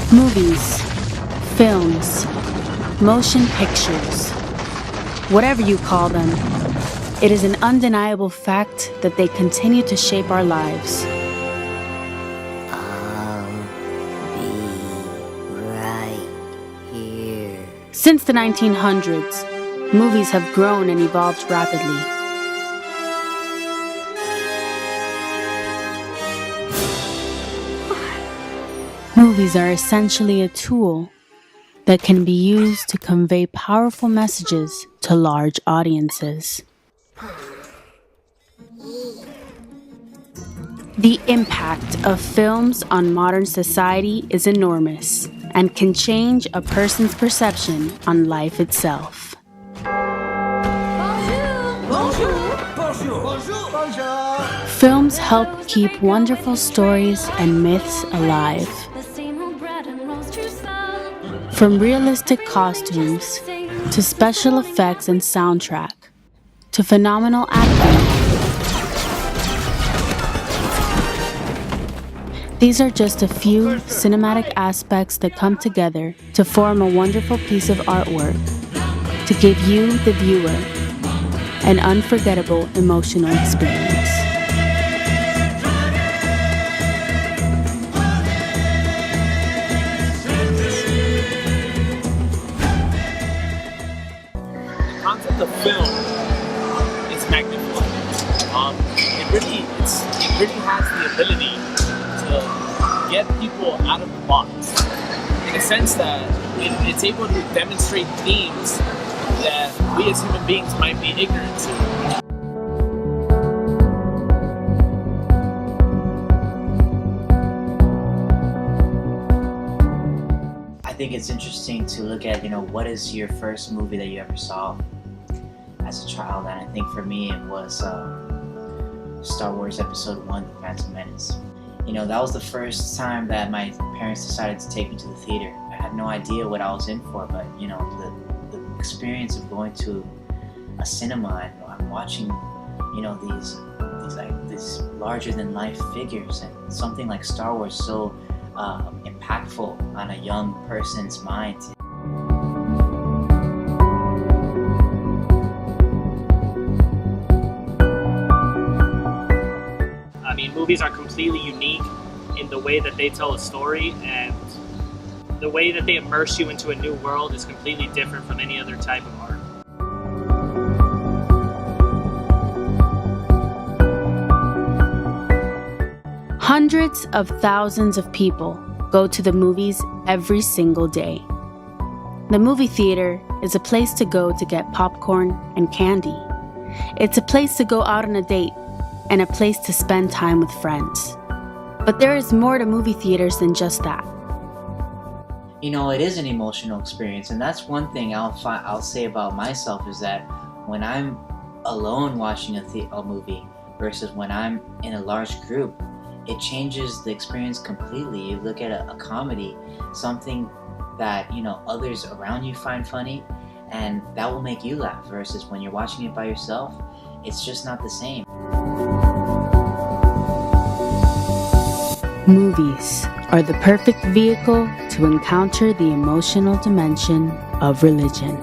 Movies, films, motion pictures, whatever you call them, it is an undeniable fact that they continue to shape our lives. I'll be right here. Since the 1900s, movies have grown and evolved rapidly. Movies are essentially a tool that can be used to convey powerful messages to large audiences. The impact of films on modern society is enormous and can change a person's perception on life itself. Films help keep wonderful stories and myths alive. From realistic costumes, to special effects and soundtrack, to phenomenal acting. These are just a few cinematic aspects that come together to form a wonderful piece of artwork to give you, the viewer, an unforgettable emotional experience. The film is magnificent. It really has the ability to get people out of the box in a sense that it's able to demonstrate themes that we as human beings might be ignorant to. I think it's interesting to look at, what is your first movie that you ever saw as a child, and I think for me it was Star Wars Episode 1, The Phantom Menace. That was the first time that my parents decided to take me to the theater. I had no idea what I was in for, but the experience of going to a cinema and I'm watching these larger than life figures, and something like Star Wars so impactful on a young person's mind. Movies are completely unique in the way that they tell a story, and the way that they immerse you into a new world is completely different from any other type of art. Hundreds of thousands of people go to the movies every single day. The movie theater is a place to go to get popcorn and candy. It's a place to go out on a date and a place to spend time with friends. But there is more to movie theaters than just that. It is an emotional experience, and that's one thing I'll say about myself is that when I'm alone watching a movie versus when I'm in a large group, it changes the experience completely. You look at a comedy, something that others around you find funny, and that will make you laugh, versus when you're watching it by yourself, it's just not the same. Movies are the perfect vehicle to encounter the emotional dimension of religion.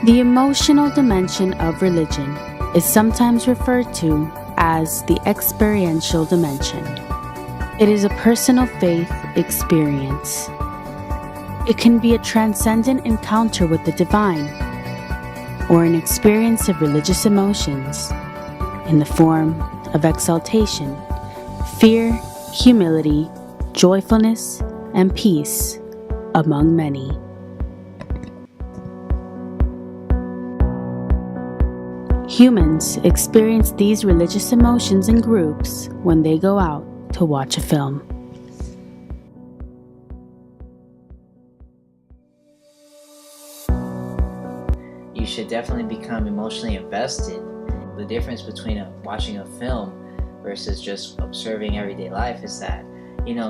The emotional dimension of religion is sometimes referred to as the experiential dimension. It is a personal faith experience. It can be a transcendent encounter with the divine, or an experience of religious emotions in the form of exaltation, fear, humility, joyfulness, and peace, among many. Humans experience these religious emotions in groups when they go out to watch a film. You should definitely become emotionally invested. The difference between watching a film versus just observing everyday life is that,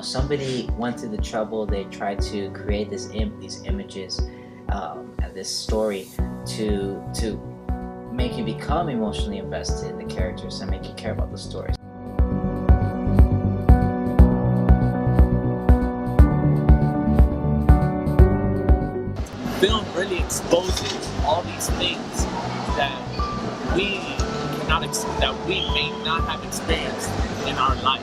somebody went through the trouble, they tried to create these images and this story to make you become emotionally invested in the characters and make you care about the stories. things that we that we may not have experienced in our life.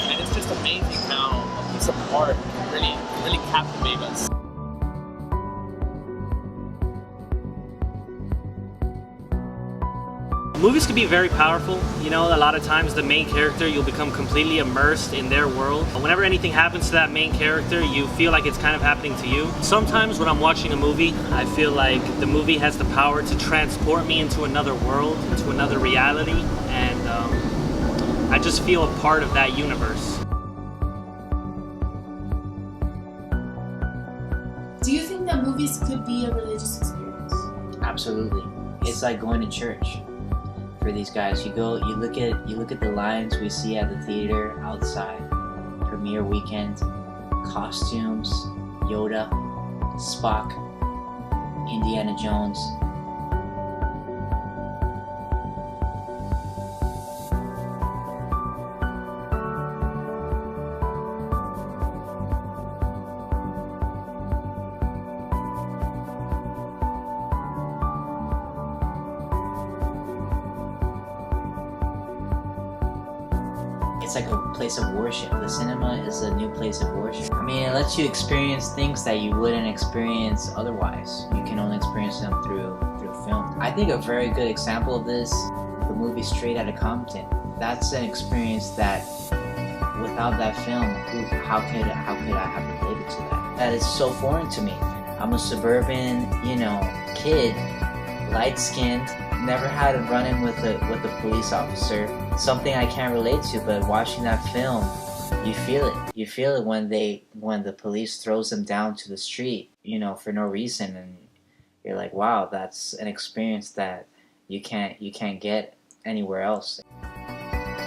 And it's just amazing how a piece of art can really captivate us. Movies can be very powerful. You know, a lot of times the main character, you'll become completely immersed in their world. Whenever anything happens to that main character, you feel like it's kind of happening to you. Sometimes when I'm watching a movie, I feel like the movie has the power to transport me into another world, into another reality, and I just feel a part of that universe. Do you think that movies could be a religious experience? Absolutely. It's like going to church. For these guys, you look at the lines we see at the theater outside, premiere weekend, costumes, Yoda, Spock, Indiana Jones. It's like a place of worship. The cinema is a new place of worship. I mean, it lets you experience things that you wouldn't experience otherwise. You can only experience them through film. I think a very good example of this, the movie Straight Outta Compton. That's an experience that, without that film, how could I have related to that? That is so foreign to me. I'm a suburban, kid, light-skinned, never had a run-in with a police officer. Something I can't relate to, but watching that film, you feel it. You feel it when the police throws them down to the street, for no reason, and you're like, wow, that's an experience that you can't get anywhere else.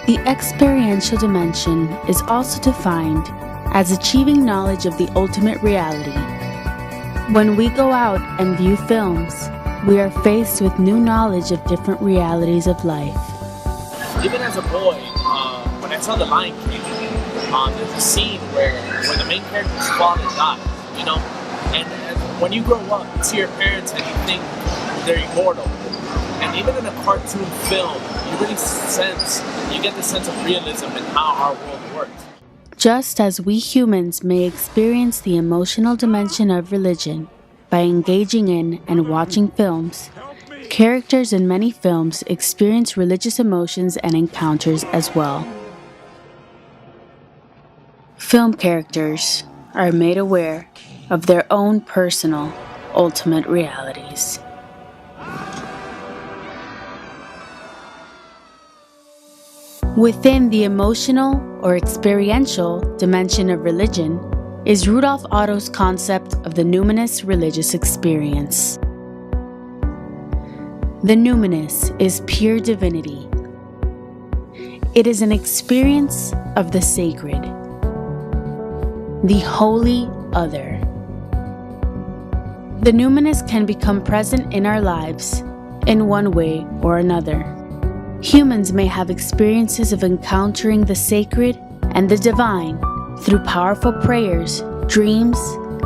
The experiential dimension is also defined as achieving knowledge of the ultimate reality. When we go out and view films, we are faced with new knowledge of different realities of life. Even as a boy, when I saw The Lion King, there's a scene where the main character's father dies, and when you grow up, you see your parents and you think they're immortal. And even in a cartoon film, you get the sense of realism in how our world works. Just as we humans may experience the emotional dimension of religion by engaging in and watching films, characters in many films experience religious emotions and encounters as well. Film characters are made aware of their own personal, ultimate realities. Within the emotional or experiential dimension of religion is Rudolf Otto's concept of the numinous religious experience. The numinous is pure divinity. It is an experience of the sacred, the holy other. The numinous can become present in our lives in one way or another. Humans may have experiences of encountering the sacred and the divine through powerful prayers, dreams,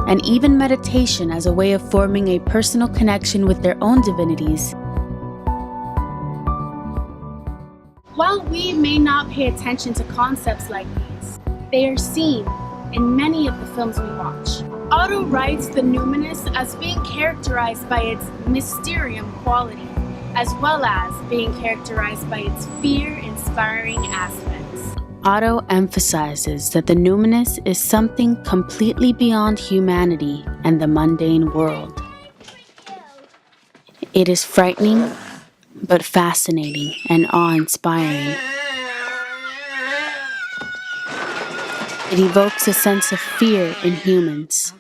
and even meditation as a way of forming a personal connection with their own divinities. While we may not pay attention to concepts like these, they are seen in many of the films we watch. Otto writes the numinous as being characterized by its mysterium quality, as well as being characterized by its fear-inspiring aspects. Otto emphasizes that the numinous is something completely beyond humanity and the mundane world. It is frightening, but fascinating and awe-inspiring. It evokes a sense of fear in humans,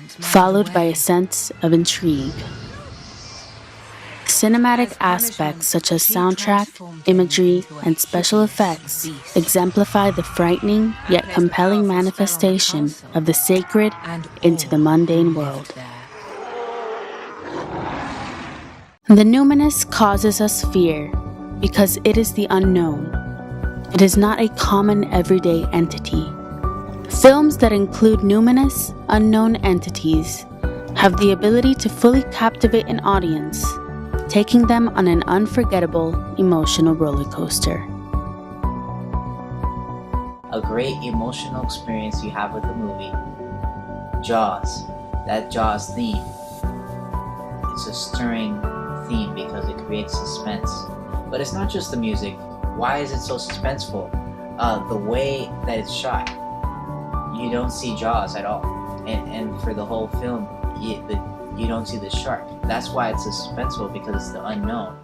followed by a sense of intrigue. Cinematic aspects such as soundtrack, imagery, and special effects exemplify the frightening yet compelling manifestation of the sacred into the mundane world. The numinous causes us fear because it is the unknown. It is not a common everyday entity. Films that include numinous, unknown entities have the ability to fully captivate an audience taking them on an unforgettable emotional roller coaster. A great emotional experience you have with the movie, Jaws. That Jaws theme. It's a stirring theme because it creates suspense. But it's not just the music. Why is it so suspenseful? The way that it's shot. You don't see Jaws at all. And for the whole film, you don't see the shark. That's why it's so suspenseful, because it's the unknown.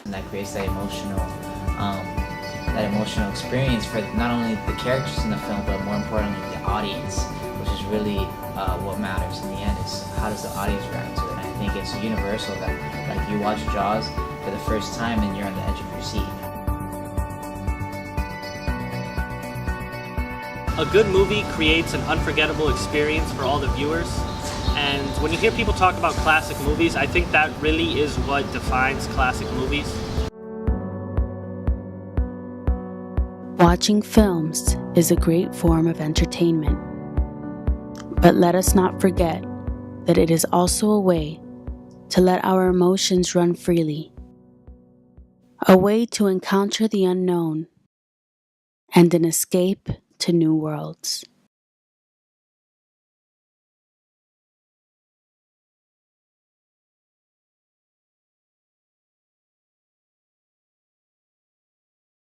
And that creates that emotional experience for not only the characters in the film, but more importantly the audience, which is really what matters in the end, is how does the audience react to it. And I think it's universal that, like, you watch Jaws for the first time and you're on the edge of your seat. A good movie creates an unforgettable experience for all the viewers. And when you hear people talk about classic movies, I think that really is what defines classic movies. Watching films is a great form of entertainment. But let us not forget that it is also a way to let our emotions run freely, a way to encounter the unknown, and an escape to new worlds.